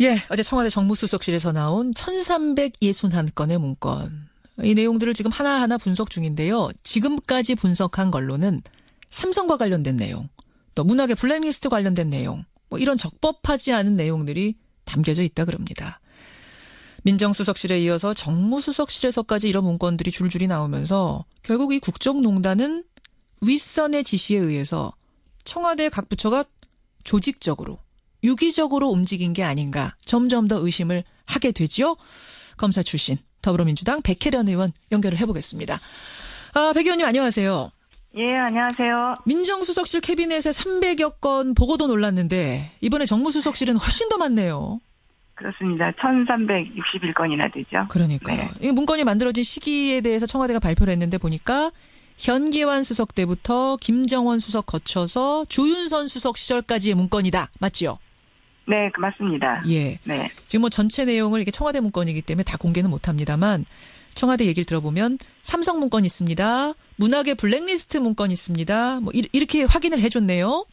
예, 어제 청와대 정무수석실에서 나온 1361건의 문건. 이 내용들을 지금 하나하나 분석 중인데요. 지금까지 분석한 걸로는 삼성과 관련된 내용, 또 문학의 블랙리스트 관련된 내용, 뭐 이런 적법하지 않은 내용들이 담겨져 있다 그럽니다. 민정수석실에 이어서 정무수석실에서까지 이런 문건들이 줄줄이 나오면서 결국 이 국정농단은 윗선의 지시에 의해서 청와대 각 부처가 조직적으로 유기적으로 움직인 게 아닌가 점점 더 의심을 하게 되죠. 검사 출신 더불어민주당 백혜련 의원 연결을 해보겠습니다. 백 의원님 안녕하세요. 예, 안녕하세요. 민정수석실 캐비넷에 300여 건 보고도 놀랐는데 이번에 정무수석실은 훨씬 더 많네요. 그렇습니다. 1361건이나 되죠. 그러니까 네. 이 문건이 만들어진 시기에 대해서 청와대가 발표를 했는데 보니까 현기환 수석 때부터 김정원 수석 거쳐서 조윤선 수석 시절까지의 문건이다. 맞지요? 네, 맞습니다. 예. 네. 지금 뭐 전체 내용을 이게 청와대 문건이기 때문에 다 공개는 못합니다만 청와대 얘기를 들어보면 삼성 문건 있습니다. 문학의 블랙리스트 문건 있습니다. 뭐 이렇게 확인을 해줬네요.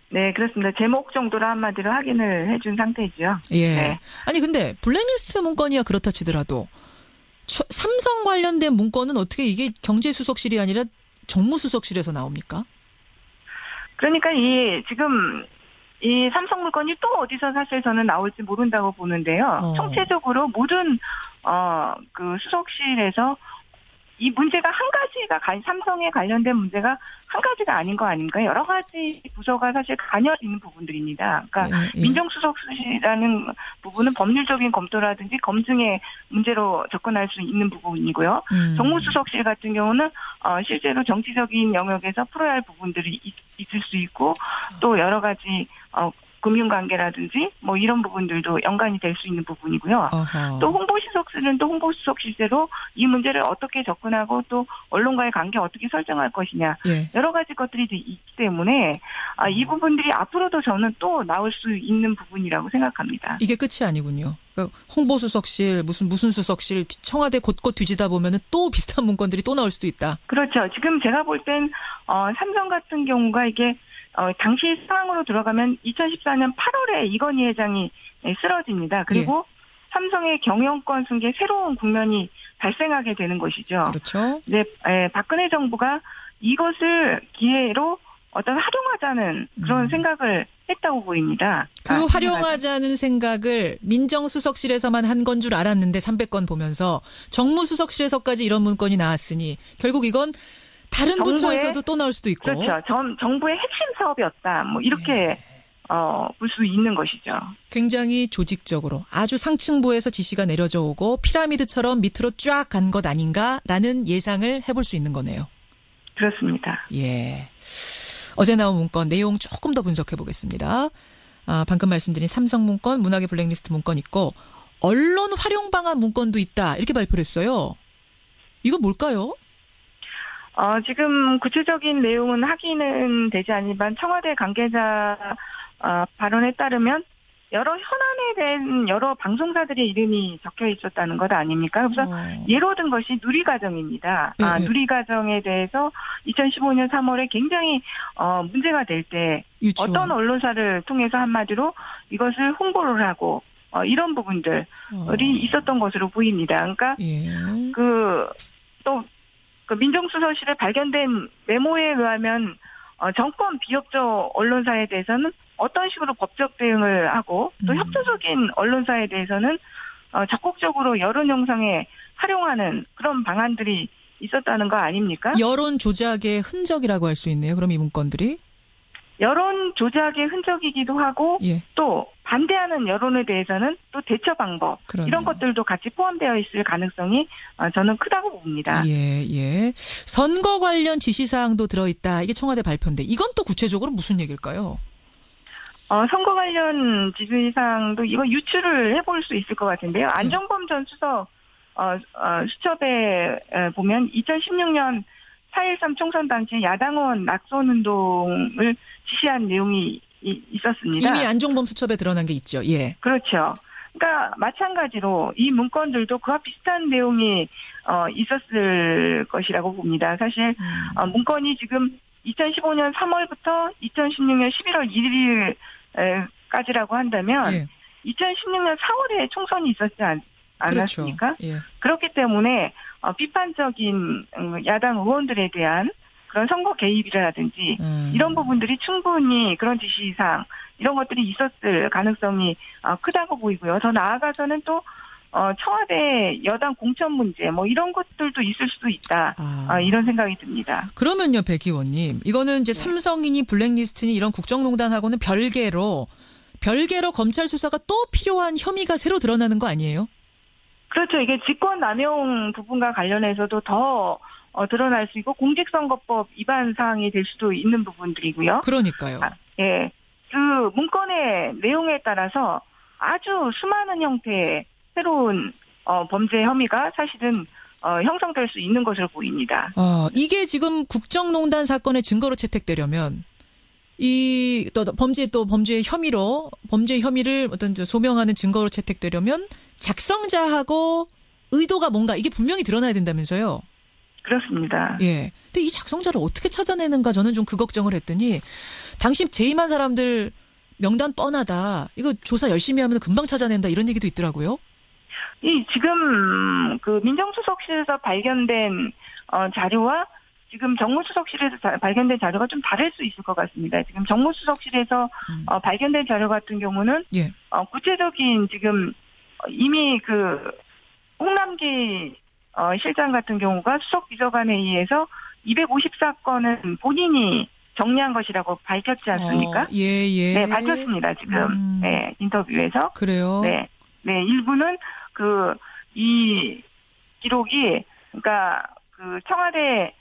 네, 그렇습니다. 제목 정도로 한마디로 확인을 해준 상태죠. 예. 네. 아니 근데 블랙리스트 문건이야 그렇다 치더라도 삼성 관련된 문건은 어떻게 이게 경제수석실이 아니라 정무수석실에서 나옵니까? 그러니까 지금 이 삼성 물건이 또 어디서 사실 저는 나올지 모른다고 보는데요. 총체적으로 모든 그 수석실에서 이 문제가 한 가지가 삼성에 관련된 문제가 한 가지가 아닌 거 아닌가? 여러 가지 부서가 사실 관여 있는 부분들입니다. 그러니까 민정수석실이라는 부분은 법률적인 검토라든지 검증의 문제로 접근할 수 있는 부분이고요. 정무수석실 같은 경우는 실제로 정치적인 영역에서 풀어야 할 부분들이 있을 수 있고 또 여러 가지 금융관계라든지 뭐 이런 부분들도 연관이 될 수 있는 부분이고요. 어허. 또 홍보수석실은 또 홍보수석실대로 이 문제를 어떻게 접근하고 또 언론과의 관계 어떻게 설정할 것이냐. 예. 여러 가지 것들이 있기 때문에 이 부분들이 앞으로도 저는 또 나올 수 있는 부분이라고 생각합니다. 이게 끝이 아니군요. 그러니까 홍보수석실 무슨 수석실 청와대 곳곳 뒤지다 보면은 또 비슷한 문건들이 또 나올 수도 있다. 그렇죠. 지금 제가 볼 땐 삼성 같은 경우가 이게 당시 상황으로 들어가면 2014년 8월에 이건희 회장이 쓰러집니다. 그리고 삼성의 경영권 승계에 새로운 국면이 발생하게 되는 것이죠. 그렇죠. 네, 박근혜 정부가 이것을 기회로 활용하자는 그런 생각을 했다고 보입니다. 그 활용하자는 생각을 민정수석실에서만 한 건 줄 알았는데 300건 보면서 정무수석실에서까지 이런 문건이 나왔으니 결국 이건 다른 부처에서도 또 나올 수도 있고. 그렇죠. 정부의 핵심 사업이었다. 뭐 이렇게 볼 수 있는 것이죠. 굉장히 조직적으로 아주 상층부에서 지시가 내려져 오고 피라미드처럼 밑으로 쫙 간 것 아닌가라는 예상을 해볼 수 있는 거네요. 그렇습니다. 예. 어제 나온 문건 내용 조금 더 분석해 보겠습니다. 방금 말씀드린 삼성 문건, 문학의 블랙리스트 문건 있고 언론 활용 방안 문건도 있다. 이렇게 발표를 했어요. 이거 뭘까요? 지금 구체적인 내용은 확인은 되지 않지만 청와대 관계자 발언에 따르면 여러 현안에 대한 여러 방송사들의 이름이 적혀 있었다는 것 아닙니까? 그래서 예로 든 것이 누리과정입니다. 누리과정에 대해서 2015년 3월에 굉장히 문제가 될 때 어떤 언론사를 통해서 한마디로 이것을 홍보를 하고 이런 부분들이 있었던 것으로 보입니다. 그러니까 그 민정수석실에 발견된 메모에 의하면 정권 비협조 언론사에 대해서는 어떤 식으로 법적 대응을 하고 또 협조적인 언론사에 대해서는 적극적으로 여론 형성에 활용하는 그런 방안들이 있었다는 거 아닙니까? 여론 조작의 흔적이라고 할 수 있네요. 그럼 이 문건들이? 여론 조작의 흔적이기도 하고 또 반대하는 여론에 대해서는 또 대처 방법 이런 것들도 같이 포함되어 있을 가능성이 저는 크다고 봅니다. 예. 선거 관련 지시사항도 들어있다. 이게 청와대 발표인데 이건 또 구체적으로 무슨 얘기일까요? 선거 관련 지시사항도 이거 유출을 해볼 수 있을 것 같은데요. 안종범 전 수석 수첩에 보면 2016년 4.13 총선 당시 야당원 낙선운동을 지시한 내용이 있었습니다. 이미 안종범 수첩에 드러난 게 있죠. 예. 그렇죠. 그러니까 마찬가지로 이 문건들도 그와 비슷한 내용이 있었을 것이라고 봅니다. 사실 문건이 지금 2015년 3월부터 2016년 11월 1일까지라고 한다면 2016년 4월에 총선이 있었지 않았습니까? 그렇죠. 예. 그렇기 때문에 비판적인 야당 의원들에 대한 그런 선거 개입이라든지 이런 부분들이 충분히 그런 지시사항 이런 것들이 있었을 가능성이 크다고 보이고요. 더 나아가서는 또 청와대 여당 공천 문제 뭐 이런 것들도 있을 수도 있다. 이런 생각이 듭니다. 그러면요, 백 의원님. 이거는 이제 삼성이니 블랙리스트니 이런 국정농단하고는 별개로 검찰 수사가 또 필요한 혐의가 새로 드러나는 거 아니에요? 그렇죠. 이게 직권남용 부분과 관련해서도 더 드러날 수 있고 공직선거법 위반 사항이 될 수도 있는 부분들이고요. 그러니까요. 예. 그 문건의 내용에 따라서 아주 수많은 형태의 새로운 범죄 혐의가 사실은 형성될 수 있는 것으로 보입니다. 이게 지금 국정농단 사건의 증거로 채택되려면 범죄의 혐의를 어떤 소명하는 증거로 채택되려면 작성자하고 의도가 뭔가 이게 분명히 드러나야 된다면서요. 그렇습니다. 예. 근데 이 작성자를 어떻게 찾아내는가 저는 좀 그 걱정을 했더니 당신 재임한 사람들 명단 뻔하다. 이거 조사 열심히 하면 금방 찾아낸다 이런 얘기도 있더라고요. 지금 그 민정수석실에서 발견된 자료와 지금 정무수석실에서 발견된 자료가 좀 다를 수 있을 것 같습니다. 지금 정무수석실에서 발견된 자료 같은 경우는 예. 구체적인 지금 이미 그 홍남기 실장 같은 경우가 수석비서관에 의해서 254건은 본인이 정리한 것이라고 밝혔지 않습니까? 예. 네, 밝혔습니다. 지금 네, 인터뷰에서. 그래요. 네, 일부는 이 기록이 그러니까 그 청와대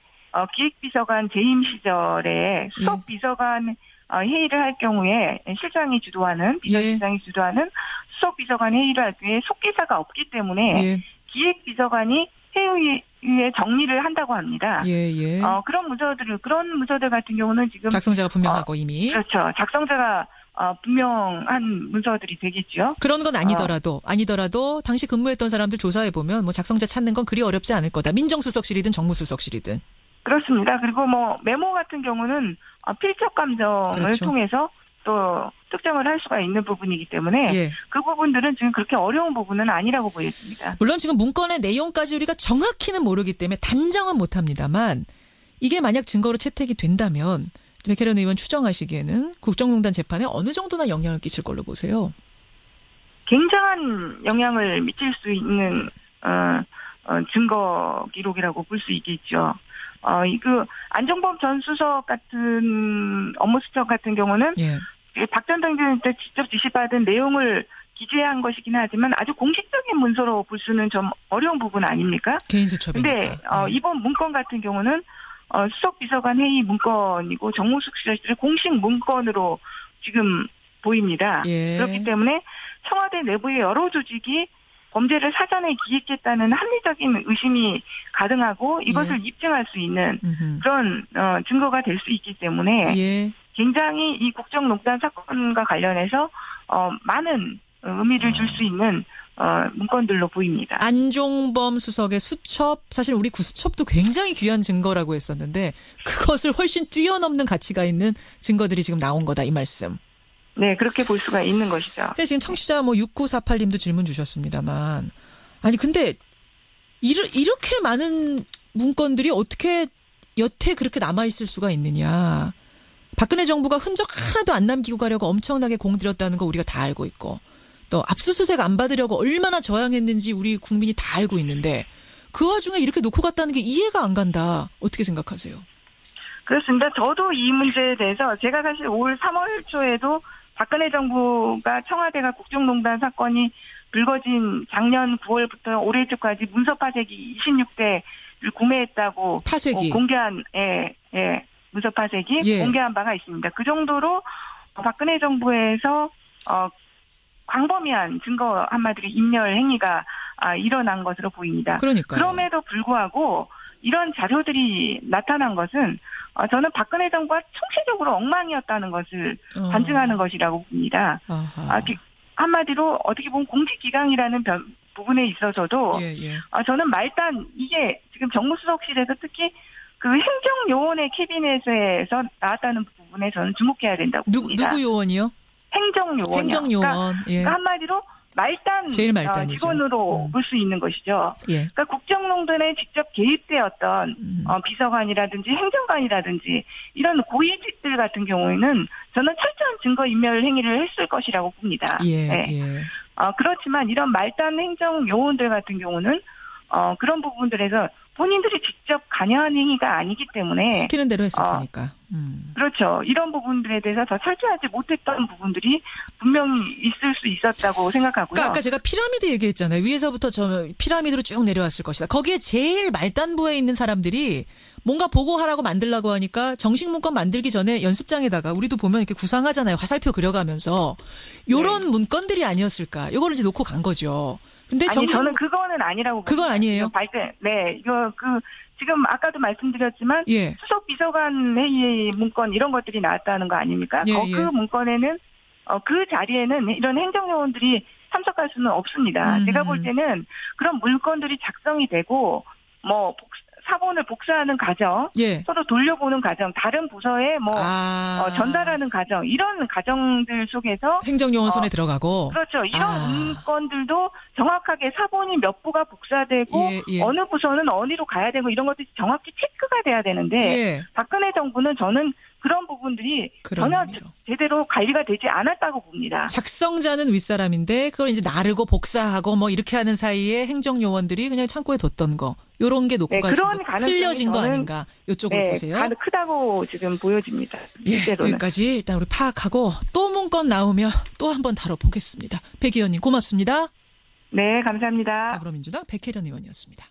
기획비서관 재임 시절에 수석비서관 회의를 할 경우에 실장이 주도하는 비서실장이 주도하는 수석비서관 회의를 할 경우에 속기사가 없기 때문에 기획비서관이 회의에 정리를 한다고 합니다. 예. 그런 문서들 같은 경우는 지금 작성자가 분명하고 이미 그렇죠. 작성자가 분명한 문서들이 되겠죠. 그런 건 아니더라도 당시 근무했던 사람들 조사해 보면 뭐 작성자 찾는 건 그리 어렵지 않을 거다. 민정수석실이든 정무수석실이든. 그렇습니다. 그리고 뭐 메모 같은 경우는 필적 감정을 그렇죠. 통해서 또 특정을 할 수가 있는 부분이기 때문에 그 부분들은 지금 그렇게 어려운 부분은 아니라고 보여집니다. 물론 지금 문건의 내용까지 우리가 정확히는 모르기 때문에 단정은 못합니다만 이게 만약 증거로 채택이 된다면 백혜련 의원 추정하시기에는 국정농단 재판에 어느 정도나 영향을 끼칠 걸로 보세요? 굉장한 영향을 미칠 수 있는 증거 기록이라고 볼 수 있겠죠. 안종범 전 수석 같은 업무 수첩 같은 경우는 박 전 당대표한테 직접 지시받은 내용을 기재한 것이긴 하지만 아주 공식적인 문서로 볼 수는 좀 어려운 부분 아닙니까? 개인 수첩이니까. 근데 이번 문건 같은 경우는 수석 비서관 회의 문건이고 정무수석실의 공식 문건으로 지금 보입니다. 그렇기 때문에 청와대 내부의 여러 조직이 범죄를 사전에 기획했다는 합리적인 의심이 가능하고 이것을 입증할 수 있는 그런 증거가 될 수 있기 때문에 굉장히 이 국정농단 사건과 관련해서 많은 의미를 줄 수 있는 문건들로 보입니다. 안종범 수석의 수첩, 사실 우리 구수첩도 굉장히 귀한 증거라고 했었는데 그것을 훨씬 뛰어넘는 가치가 있는 증거들이 지금 나온 거다 이 말씀. 네, 그렇게 볼 수가 있는 것이죠. 근데 지금 청취자 6948님도 질문 주셨습니다만 아니 근데 이렇게 많은 문건들이 어떻게 여태 그렇게 남아있을 수가 있느냐. 박근혜 정부가 흔적 하나도 안 남기고 가려고 엄청나게 공들였다는 거 우리가 다 알고 있고 또 압수수색 안 받으려고 얼마나 저항했는지 우리 국민이 다 알고 있는데 그 와중에 이렇게 놓고 갔다는 게 이해가 안 간다. 어떻게 생각하세요? 그렇습니다. 저도 이 문제에 대해서 제가 사실 올 3월 초에도 박근혜 정부가 청와대가 국정농단 사건이 불거진 작년 9월부터 올해 초까지 문서 파쇄기 26대를 구매했다고 파쇄기 공개한 문서 파쇄기 공개한 바가 있습니다. 그 정도로 박근혜 정부에서 광범위한 증거 한마디로 인멸 행위가 일어난 것으로 보입니다. 그러니까요. 그럼에도 불구하고 이런 자료들이 나타난 것은 저는 박근혜 정부가 총체적으로 엉망이었다는 것을 반증하는 것이라고 봅니다. 한마디로 어떻게 보면 공직기강이라는 부분에 있어서도 저는 말단 이게 지금 정무수석실에서 특히 그 행정요원의 캐비넷에서 나왔다는 부분에 저는 주목해야 된다고 봅니다. 누구 요원이요? 행정요원. 행정요원. 예. 그러니까 한마디로 말단 제일 말단이죠. 직원으로 볼 수 있는 것이죠. 예. 그러니까 국정농단에 직접 개입되었던 비서관이라든지 행정관이라든지 이런 고위직들 같은 경우에는 저는 철저한 증거인멸 행위를 했을 것이라고 봅니다. 예. 네. 예. 그렇지만 이런 말단 행정요원들 같은 경우는 그런 부분들에서 본인들이 직접 관여한 행위가 아니기 때문에 시키는 대로 했을 테니까. 그렇죠. 이런 부분들에 대해서 더 철저하지 못했던 부분들이 분명히 있을 수 있었다고 생각하고요. 그러니까 아까 제가 피라미드 얘기했잖아요. 위에서부터 저 피라미드로 쭉 내려왔을 것이다. 거기에 제일 말단부에 있는 사람들이 뭔가 보고하라고 만들라고 하니까 정식 문건 만들기 전에 연습장에다가 우리도 보면 이렇게 구상하잖아요. 화살표 그려가면서 요런 네. 문건들이 아니었을까. 요거를 이제 놓고 간 거죠. 근데 저는 그거는 아니라고. 그건 아니에요. 네, 이거 지금 아까도 말씀드렸지만 예. 수석 비서관 회의 문건 이런 것들이 나왔다는 거 아닙니까? 예, 그 문건에는 그 자리에는 이런 행정요원들이 참석할 수는 없습니다. 제가 볼 때는 그런 문건들이 작성이 되고 사본을 복사하는 과정, 예. 서로 돌려보는 과정, 다른 부서에 전달하는 과정, 이런 과정들 속에서 행정요원 손에 들어가고 그렇죠. 이런 문건들도 정확하게 사본이 몇 부가 복사되고 예. 어느 부서는 어디로 가야 되고 이런 것들이 정확히 체크가 돼야 되는데 예. 박근혜 정부는 저는 그런 부분들이 전혀 제대로 관리가 되지 않았다고 봅니다. 작성자는 윗사람인데 그걸 이제 나르고 복사하고 이렇게 하는 사이에 행정요원들이 그냥 창고에 뒀던 거. 요런 게 놓고 가신 거, 흘려진 거 아닌가. 이쪽으로 보세요. 크다고 지금 보여집니다. 예, 여기까지 일단 우리 파악하고 또 문건 나오면 또 한번 다뤄보겠습니다. 백 의원님 고맙습니다. 네, 감사합니다. 더불어민주당 백혜련 의원이었습니다.